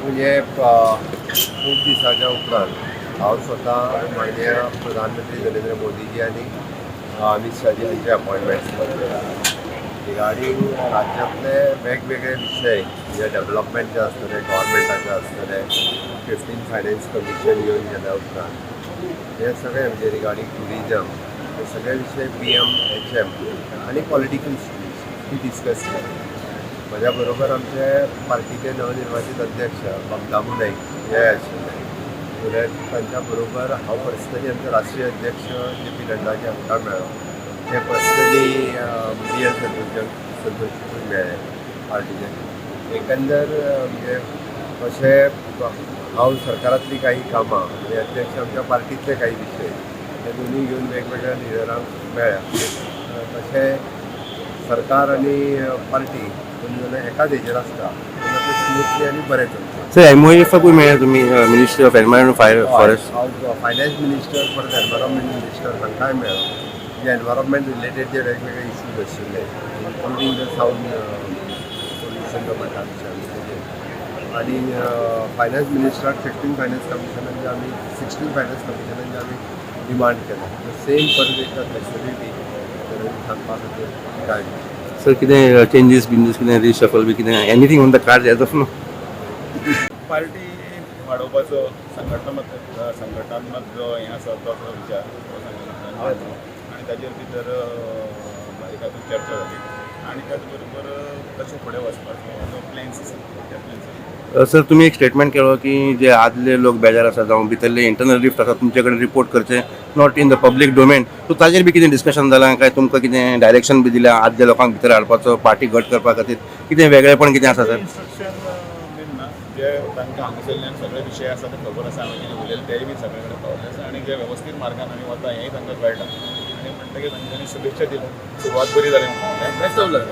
म्हणजे खूप दिसाच्या उपरांत हांव स्वता माननीय प्रधानमंत्री नरेंद्र मोदीजी आणि अमित शाहजी हांचे अपॉइंटमेंट्स रिगार्डींग राज्यांतले वेगवेगळे विशय जे डेव्हलपमेंट जे आसतले गव्हर्मेंटाचे आसतले 15th फायनान्स कमिशन येवन गेल्या उपरांत हे सगळे म्हणजे रिगार्डींग ट्युरिजम हे सगळे विशय PM HM आनी पॉलिटिकल इश्यूज ही डिस्कस केले. म्हज्या बरोबर आमचे पार्टीचे नवनिर्वाचित अध्यक्ष बबदामू नाईक हे आशिल्ले. उलट तांच्या बरोबर हांव पर्सनली आमचे राष्ट्रीय अध्यक्ष JP नड्डाचे हांकां मेळ्ळो. ते पर्सनली BL संतोषीकूय मेळ्ळे पार्टीचे. एकंदर म्हणजे अशें हांव सरकारांतली काही कामां आनी अध्यक्ष आमच्या पार्टींतले काही विशय हे दोनूय घेवन वेगवेगळ्या लिडरांक मेळ्ळ्या. तशें सरकार आनी पार्टी दोन जाणां एकाच हेजेर आसता तेन्ना तें स्मुथली आनी बरें चलता. सर MOEFकूय मेळ्ळा तुमी मिनिस्ट्री ऑफ एनवायरमेंट फॉरेस्ट. हांव फायनान्स मिनिस्टर परत एनवायरमेंट मिनिस्टर हांकांय मेळ्ळो. जे एनवायरमेंट रिलेटेड जे वेगवेगळे इश्यूज आशिल्ले इन्क्लुडींग द सावंड पोल्युशन जो म्हणटा आनी फायनान्स मिनिस्टराक 15th फायनान्स कमिशनान जे आमी 16th फायनान्स कमिशनान जे आमी डिमांड केलें सेम परत एकदा फॅसिलिटी सांगपा खातीर काय सर कितें चेंजीस कितें रिशफल बी कितें anything on the card as of no. Party वाडोवपाचो संघटनात्मक जो हें आसा तो विचार आनी ताजेर भितर बारीकातून चर्चा जाली आनी त्याच बरोबर कशें फुडें वचपाचो जो प्लॅन्स आसा त्या प्लॅन्स सर तुम्ही एक स्टेटमेंट केलो की जे आदले लोक बेजार आसा जावं भितरले इंटरनल रिफ्ट आसा तुमचे कडेन रिपोर्ट करचे not in the public domain. So ताजेर बी कितें डिस्कशन जालां काय तुमकां कितें डायरेक्शन बी दिल्या आदल्या लोकांक भितर हाडपाचो पार्टी घट करपा खातीर कितें वेगळेपण कितें आसा सर? इन्स्ट्रक्शन बीन ना जे तांकां हांगासरल्यान सगळे विशय आसा ते खबर आसा हांवें कितें उलयलें तेय बी सगळे कडेन पावले आसा आनी जे वेवस्थीत मार्गान आमी वता हेंय तांकां कळटा आनी म्हणटकीर तांच्यांनी शुभेच्छा दिल्यो. सुरवात बरी जाली म्हणटा